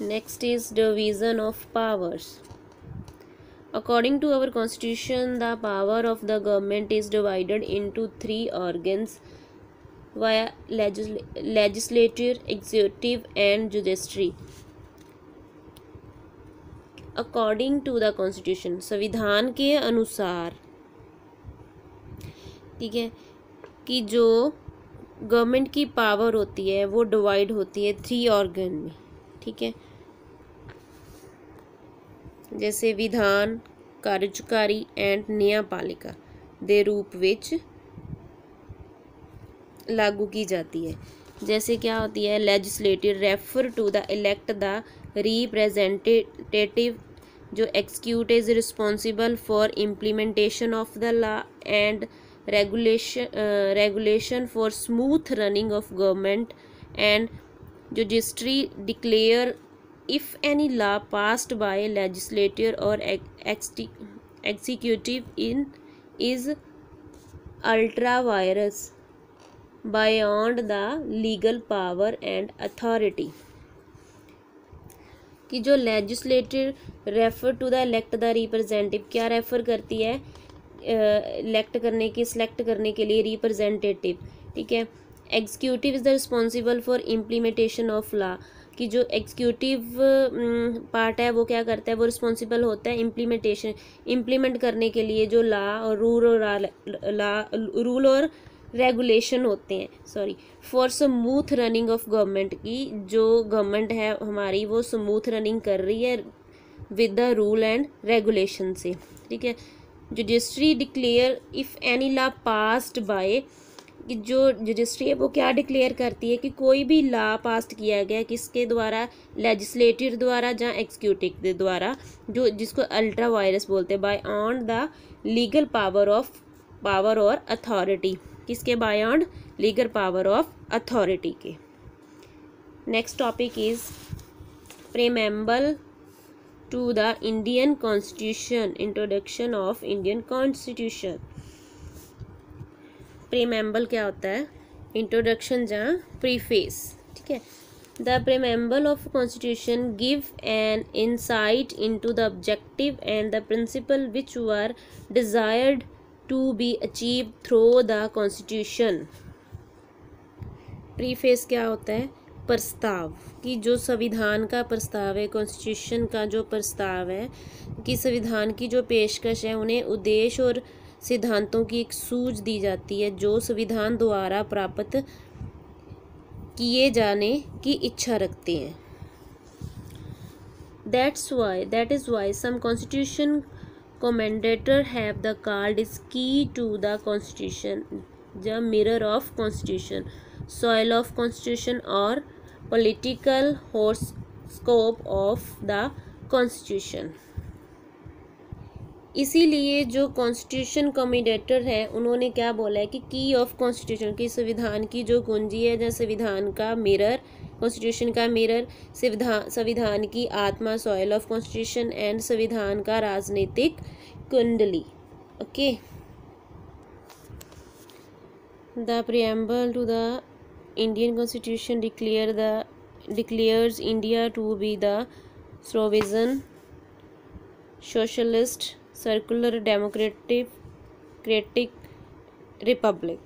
Next is division of powers. According to our constitution, the power of the government is divided into three organs via legislature, executive and judiciary. According to the constitution, संविधान के अनुसार, ठीक है, कि जो government की power होती है वो डिवाइड होती है थ्री ऑर्गन में, ठीक है, जैसे विधान, कार्यकारी एंड न्यायपालिका दे रूप विच लागू की जाती है। जैसे क्या होती है, legislative refer to the elect the representative, जो execute is responsible for implementation of the law and regulation for smooth running of government, and judiciary declare if any law passed by legislature or executive is ultra vires beyond the legal power and authority। कि जो legislative refer to the elect the representative, क्या refer करती है, elect करने की, select करने के लिए रिप्रेजेंटेटिव, ठीक है। Executive is the responsible for implementation of law, कि जो एग्जीक्यूटिव पार्ट है वो क्या करता है, वो रिस्पॉन्सिबल होता है इम्प्लीमेंट करने के लिए जो लॉ और रूल और रेगुलेशन होते हैं, sorry, for smooth running of government, की जो गवर्नमेंट है हमारी वो स्मूथ रनिंग कर रही है with the rule and regulation से, ठीक है। Judiciary declare if any law passed by, कि जो जुडिशरी है वो क्या डिक्लेयर करती है कि कोई भी लॉ पास किया गया किसके द्वारा, लेजिस्लेटिव द्वारा या एग्जीक्यूटिव के द्वारा, जो जिसको अल्ट्रा वायरस बोलते हैं, beyond the legal power और अथॉरिटी, किसके beyond legal power of authority के। Next topic is preamble to the Indian Constitution, introduction of Indian Constitution। Preamble क्या होता है, इंट्रोडक्शन जहाँ प्रीफेस, ठीक है। The preamble of constitution give an insight into the objective and the principle which were desired to be achieve through the constitution. Preface क्या होता है, प्रस्ताव, कि जो संविधान का प्रस्ताव है, कॉन्स्टिट्यूशन का जो प्रस्ताव है, कि संविधान की जो पेशकश है, उन्हें उद्देश्य और सिद्धांतों की एक सूझ दी जाती है जो संविधान द्वारा प्राप्त किए जाने की इच्छा रखते हैं। That is why some constitution commentator have the called is key to the constitution, the mirror of constitution, soil of constitution or political horoscope of the constitution। इसीलिए जो कॉन्स्टिट्यूशन कमेंटेटर है उन्होंने क्या बोला है कि की ऑफ कॉन्स्टिट्यूशन, की संविधान की जो कुंजी है, जहाँ संविधान का मिरर, कॉन्स्टिट्यूशन का मिरर, संविधान की आत्मा, सॉइल ऑफ कॉन्स्टिट्यूशन एंड संविधान का राजनीतिक कुंडली। Okay, the preamble to the Indian Constitution declares India to be the sovereign, socialist, secular, democratic republic।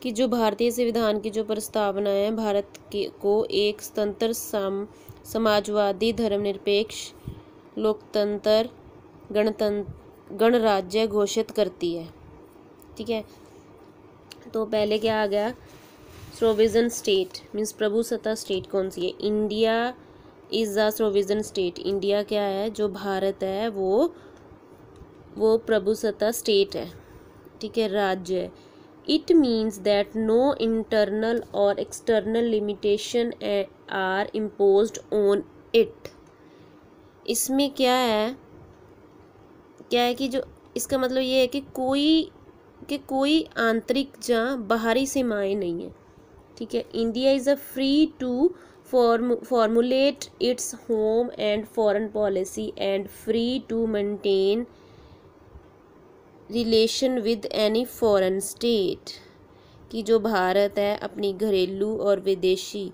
कि जो भारतीय संविधान की जो प्रस्तावना है, भारत को एक स्वतंत्र समाजवादी, धर्मनिरपेक्ष, लोकतंत्र, गणराज्य घोषित करती है, ठीक है। तो पहले क्या आ गया, सोविजन स्टेट मीन्स प्रभुसत्ता स्टेट कौन सी है, India is the sovereign state. India क्या है, जो भारत है वो प्रभुसत्ता स्टेट है, ठीक है, राज्य है। It means that no internal और external limitation are imposed on it. इसमें क्या है कि जो इसका मतलब ये है कि कोई आंतरिक या बाहरी सीमाएं नहीं है, ठीक है। India is a free to formulate its home and foreign policy and free to maintain relation with any foreign state. कि जो भारत है अपनी घरेलू और विदेशी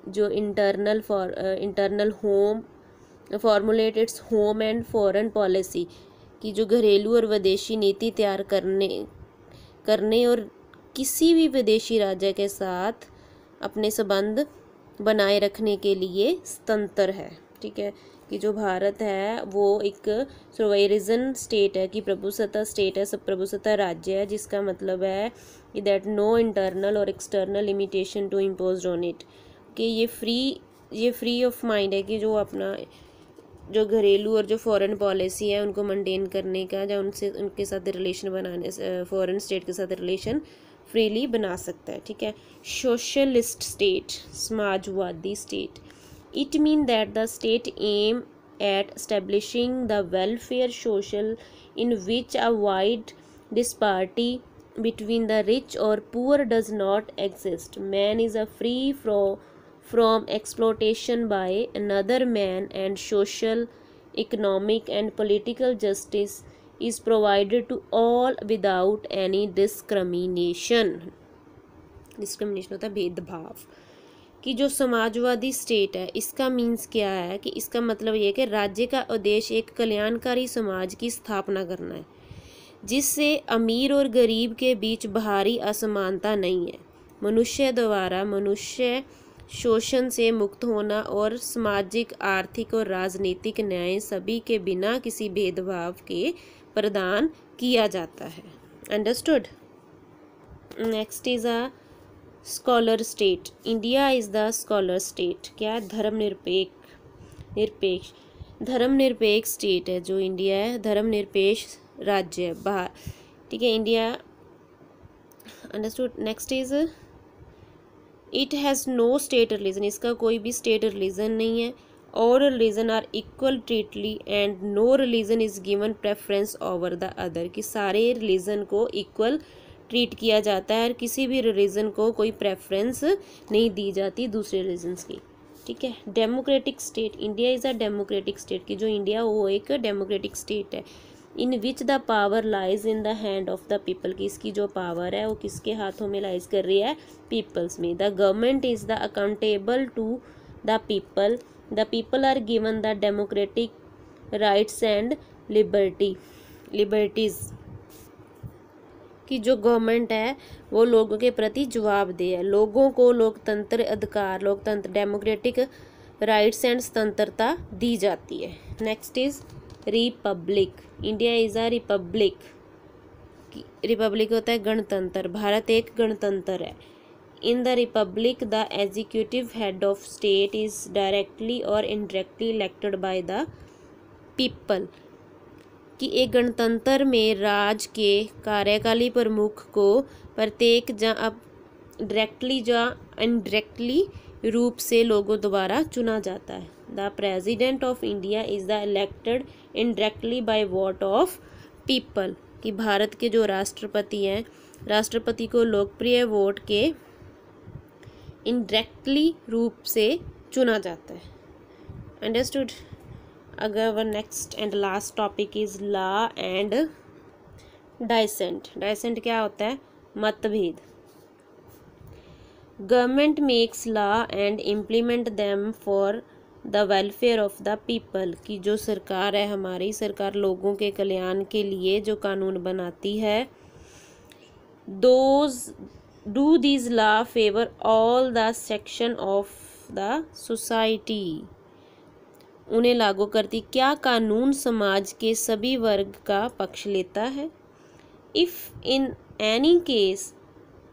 जो internal home formulate its home and foreign policy, कि जो घरेलू और विदेशी नीति तैयार करने और किसी भी विदेशी राज्य के साथ अपने संबंध बनाए रखने के लिए स्वतंत्र है। ठीक है, कि जो भारत है वो एक सोवरेन स्टेट है, कि प्रभुसत्ता स्टेट है, सब प्रभुसत्ता राज्य है, जिसका मतलब है कि दैट नो इंटरनल और external limitation to impose on it, कि ये फ्री ऑफ माइंड है, कि जो अपना जो घरेलू और जो फॉरेन पॉलिसी है उनको मेंटेन करने का, या उनके साथ रिलेशन बनाने, फॉरेन स्टेट के साथ रिलेशन फ्रीली बना सकता है। ठीक है, सोशलिस्ट स्टेट, समाजवादी state, it mean that the state aim at establishing the welfare social in which a wide disparity between the rich or poor does not exist. Man is a free from exploitation by another man, and social, economic and political justice is provided to all without any discrimination होता है भेदभाव। कि जो Samajwadi state है इसका means क्या है, कि इसका मतलब ये है कि राज्य का उद्देश्य एक कल्याणकारी समाज की स्थापना करना है, जिससे अमीर और गरीब के बीच बाहरी असमानता नहीं है, मनुष्य द्वारा मनुष्य शोषण से मुक्त होना और सामाजिक, आर्थिक और राजनीतिक न्याय सभी के बिना किसी भेदभाव के प्रदान किया जाता है। Understood. Next is a scholar state. India is the scholar state. क्या है? धर्मनिरपेक्ष स्टेट है जो इंडिया है, धर्मनिरपेक्ष राज्य है बाहर। ठीक है, India. Understood. Next is it has no state religion. इसका कोई भी स्टेट रिलीजन नहीं है। All religion are equal treatly and no religion is given preference over the other, कि सारे रिलीजन को इक्वल ट्रीट किया जाता है और किसी भी रिलीजन को कोई प्रेफरेंस नहीं दी जाती दूसरे रिलीजन्स की। ठीक है, democratic state. India is a democratic state, की जो इंडिया वो एक डेमोक्रेटिक स्टेट है। In which the power lies in the hand of the people, की इसकी जो पावर है वो किसके हाथों में लाइज कर रही है? पीपल्स में। The government is the accountable to the people are given the democratic rights and liberties, कि जो गवर्नमेंट है वो लोगों के प्रति जवाबदेह है, लोगों को लोकतंत्र अधिकार, लोकतंत्र डेमोक्रेटिक राइट्स एंड स्वतंत्रता दी जाती है। Next is republic. India is a republic. Republic होता है गणतंत्र, भारत एक गणतंत्र है। In the republic the executive head of state is directly और indirectly elected by the people, कि एक गणतंत्र में राज्य के कार्यकारी प्रमुख को प्रत्येक या डायरेक्टली या इनडायरेक्टली रूप से लोगों द्वारा चुना जाता है। The president of India is the elected indirectly bye vote of people, कि भारत के जो राष्ट्रपति हैं, राष्ट्रपति को लोकप्रिय वोट के इनडायरेक्टली रूप से चुना जाता है। अंडरस्टूड। अगर next and last topic is law and dissent. Dissent क्या होता है? मतभेद। Government makes law and implement them for the welfare of the people, की जो सरकार है, हमारी सरकार लोगों के कल्याण के लिए जो कानून बनाती है। Do this law favour all the section of the society, उन्हें लागू करती। क्या कानून समाज के सभी वर्ग का पक्ष लेता है? If in any case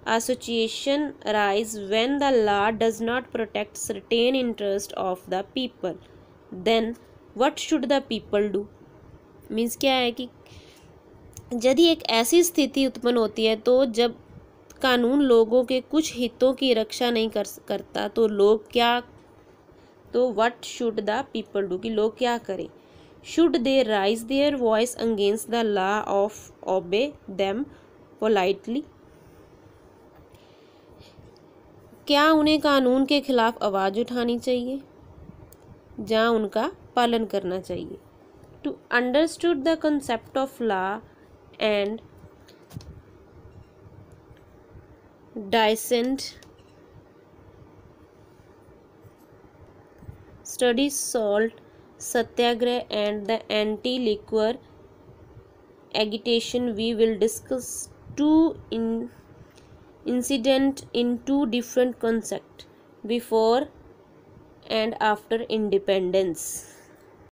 a situation arise when the law does not protect certain interest of the people, then what should the people do? Means क्या है कि यदि एक ऐसी स्थिति उत्पन्न होती है तो जब कानून लोगों के कुछ हितों की रक्षा नहीं करता तो लोग क्या, तो what should the people do, कि लोग क्या करें? Should they raise their voice against the law of obey them politely? क्या उन्हें कानून के खिलाफ आवाज़ उठानी चाहिए या उनका पालन करना चाहिए? To understood the concept of law and dissent study salt satyagrah and the anti-liquor agitation. We will discuss incident in two different concepts, before and after independence.